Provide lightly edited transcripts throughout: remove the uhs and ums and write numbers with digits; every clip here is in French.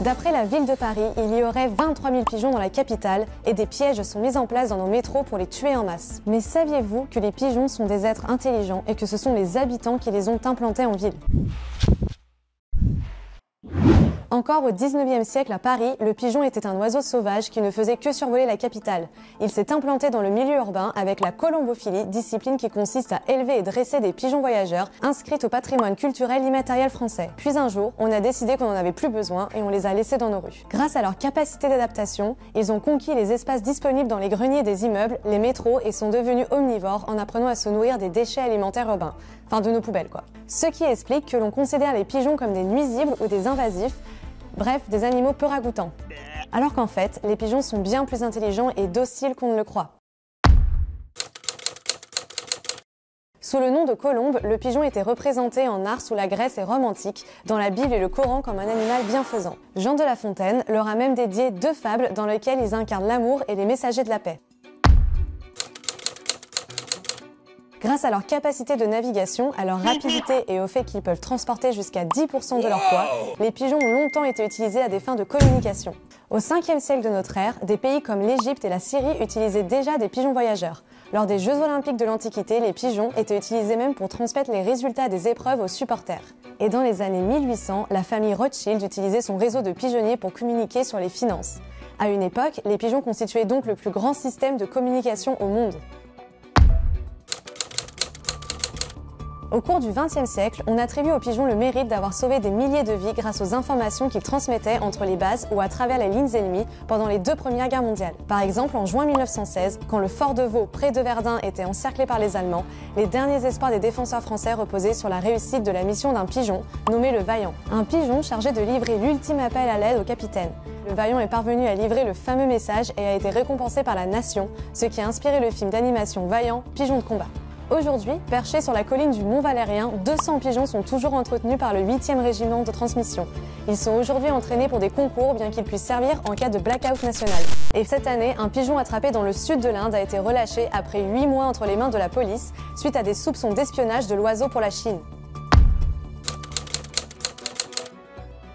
D'après la ville de Paris, il y aurait 23 000 pigeons dans la capitale et des pièges sont mis en place dans nos métros pour les tuer en masse. Mais saviez-vous que les pigeons sont des êtres intelligents et que ce sont les habitants qui les ont implantés en ville ? Encore au 19e siècle à Paris, le pigeon était un oiseau sauvage qui ne faisait que survoler la capitale. Il s'est implanté dans le milieu urbain avec la colombophilie, discipline qui consiste à élever et dresser des pigeons voyageurs inscrites au patrimoine culturel immatériel français. Puis un jour, on a décidé qu'on n'en avait plus besoin et on les a laissés dans nos rues. Grâce à leur capacité d'adaptation, ils ont conquis les espaces disponibles dans les greniers des immeubles, les métros et sont devenus omnivores en apprenant à se nourrir des déchets alimentaires urbains. Enfin, de nos poubelles quoi. Ce qui explique que l'on considère les pigeons comme des nuisibles ou des invasifs, bref, des animaux peu ragoûtants. Alors qu'en fait, les pigeons sont bien plus intelligents et dociles qu'on ne le croit. Sous le nom de colombe, le pigeon était représenté en art sous la Grèce et Rome antique, dans la Bible et le Coran comme un animal bienfaisant. Jean de La Fontaine leur a même dédié 2 fables dans lesquelles ils incarnent l'amour et les messagers de la paix. Grâce à leur capacité de navigation, à leur rapidité et au fait qu'ils peuvent transporter jusqu'à 10% de leur poids, les pigeons ont longtemps été utilisés à des fins de communication. Au 5e siècle de notre ère, des pays comme l'Égypte et la Syrie utilisaient déjà des pigeons voyageurs. Lors des Jeux Olympiques de l'Antiquité, les pigeons étaient utilisés même pour transmettre les résultats des épreuves aux supporters. Et dans les années 1800, la famille Rothschild utilisait son réseau de pigeonniers pour communiquer sur les finances. À une époque, les pigeons constituaient donc le plus grand système de communication au monde. Au cours du XXe siècle, on attribue aux pigeons le mérite d'avoir sauvé des milliers de vies grâce aux informations qu'ils transmettaient entre les bases ou à travers les lignes ennemies pendant les 2 premières guerres mondiales. Par exemple, en juin 1916, quand le fort de Vaux, près de Verdun, était encerclé par les Allemands, les derniers espoirs des défenseurs français reposaient sur la réussite de la mission d'un pigeon, nommé le Vaillant. Un pigeon chargé de livrer l'ultime appel à l'aide au capitaine. Le Vaillant est parvenu à livrer le fameux message et a été récompensé par la Nation, ce qui a inspiré le film d'animation Vaillant, pigeon de combat. Aujourd'hui, perchés sur la colline du Mont Valérien, 200 pigeons sont toujours entretenus par le 8e régiment de transmission. Ils sont aujourd'hui entraînés pour des concours, bien qu'ils puissent servir en cas de blackout national. Et cette année, un pigeon attrapé dans le sud de l'Inde a été relâché après 8 mois entre les mains de la police, suite à des soupçons d'espionnage de l'oiseau pour la Chine.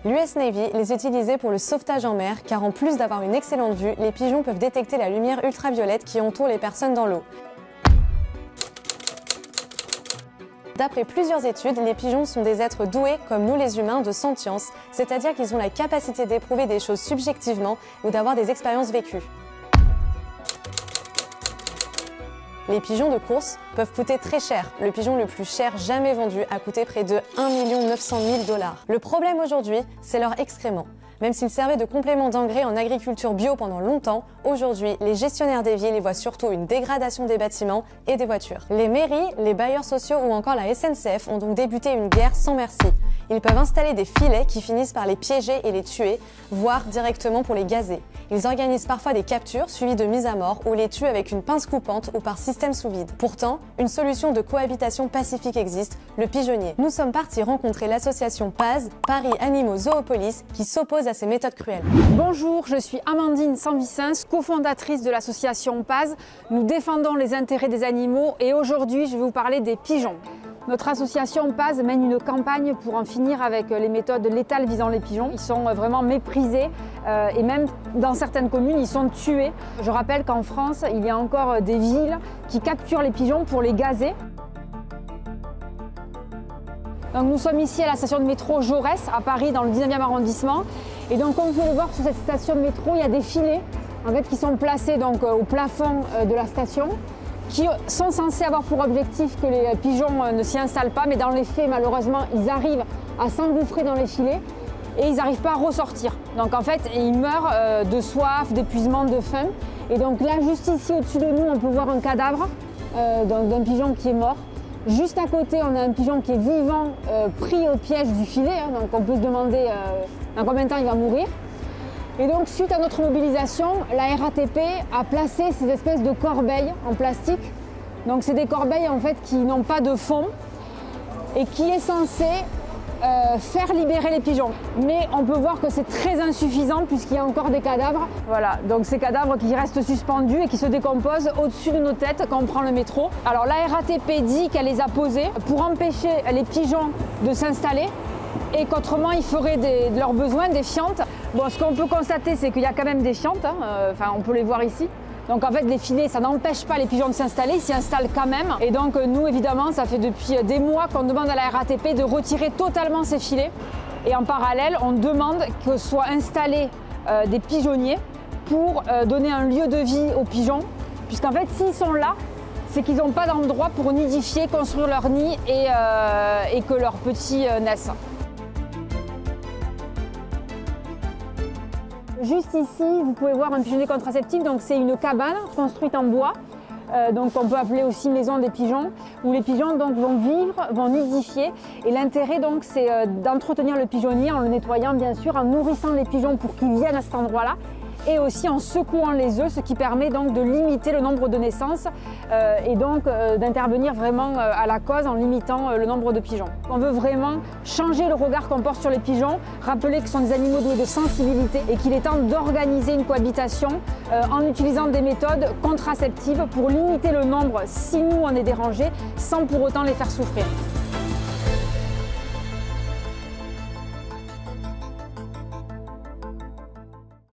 L'US Navy les utilisait pour le sauvetage en mer, car en plus d'avoir une excellente vue, les pigeons peuvent détecter la lumière ultraviolette qui entoure les personnes dans l'eau. D'après plusieurs études, les pigeons sont des êtres doués, comme nous les humains, de sentience, c'est-à-dire qu'ils ont la capacité d'éprouver des choses subjectivement ou d'avoir des expériences vécues. Les pigeons de course peuvent coûter très cher. Le pigeon le plus cher jamais vendu a coûté près de 1 900 000 $. Le problème aujourd'hui, c'est leur excrément. Même s'ils servaient de complément d'engrais en agriculture bio pendant longtemps, aujourd'hui, les gestionnaires des villes y voient surtout une dégradation des bâtiments et des voitures. Les mairies, les bailleurs sociaux ou encore la SNCF ont donc débuté une guerre sans merci. Ils peuvent installer des filets qui finissent par les piéger et les tuer, voire directement pour les gazer. Ils organisent parfois des captures suivies de mises à mort ou les tuent avec une pince coupante ou par système sous vide. Pourtant, une solution de cohabitation pacifique existe, le pigeonnier. Nous sommes partis rencontrer l'association PAZ, Paris Animaux Zoopolis, qui s'oppose à ces méthodes cruelles. Bonjour, je suis Amandine Sanvicens, cofondatrice de l'association PAZ. Nous défendons les intérêts des animaux et aujourd'hui, je vais vous parler des pigeons. Notre association PAZ mène une campagne pour en finir avec les méthodes létales visant les pigeons. Ils sont vraiment méprisés et même dans certaines communes, ils sont tués. Je rappelle qu'en France, il y a encore des villes qui capturent les pigeons pour les gazer. Donc nous sommes ici à la station de métro Jaurès, à Paris, dans le 19e arrondissement. Et donc, comme vous pouvez le voir, sur cette station de métro, il y a des filets qui sont placés donc, au plafond de la station, qui sont censés avoir pour objectif que les pigeons ne s'y installent pas, mais dans les faits, malheureusement, ils arrivent à s'engouffrer dans les filets et ils n'arrivent pas à ressortir. Donc en fait, ils meurent de soif, d'épuisement, de faim. Et donc là, juste ici au-dessus de nous, on peut voir un cadavre d'un pigeon qui est mort. Juste à côté, on a un pigeon qui est vivant, pris au piège du filet, donc on peut se demander dans combien de temps il va mourir. Et donc, suite à notre mobilisation, la RATP a placé ces espèces de corbeilles en plastique. Donc, c'est des corbeilles en fait qui n'ont pas de fond et qui est censé faire libérer les pigeons. Mais on peut voir que c'est très insuffisant puisqu'il y a encore des cadavres. Voilà, donc ces cadavres qui restent suspendus et qui se décomposent au-dessus de nos têtes quand on prend le métro. Alors, la RATP dit qu'elle les a posés pour empêcher les pigeons de s'installer. et qu'autrement ils feraient de leurs besoins des fientes. Bon, ce qu'on peut constater, c'est qu'il y a quand même des fientes, hein, enfin on peut les voir ici. Donc en fait les filets, ça n'empêche pas les pigeons de s'installer, ils s'y installent quand même. Et donc nous évidemment, ça fait depuis des mois qu'on demande à la RATP de retirer totalement ces filets. Et en parallèle, on demande que soient installés des pigeonniers pour donner un lieu de vie aux pigeons. Puisqu'en fait, s'ils sont là, c'est qu'ils n'ont pas d'endroit pour nidifier, construire leur nid et que leurs petits naissent. Juste ici, vous pouvez voir un pigeonnier contraceptif. Donc c'est une cabane construite en bois. Donc on peut appeler aussi maison des pigeons, où les pigeons donc, vont vivre, vont nidifier. Et l'intérêt donc c'est d'entretenir le pigeonnier en le nettoyant bien sûr, en nourrissant les pigeons pour qu'ils viennent à cet endroit-là, et aussi en secouant les œufs, ce qui permet donc de limiter le nombre de naissances et donc d'intervenir vraiment à la cause en limitant le nombre de pigeons. On veut vraiment changer le regard qu'on porte sur les pigeons, rappeler que ce sont des animaux doués de sensibilité et qu'il est temps d'organiser une cohabitation en utilisant des méthodes contraceptives pour limiter le nombre si nous on est dérangés sans pour autant les faire souffrir.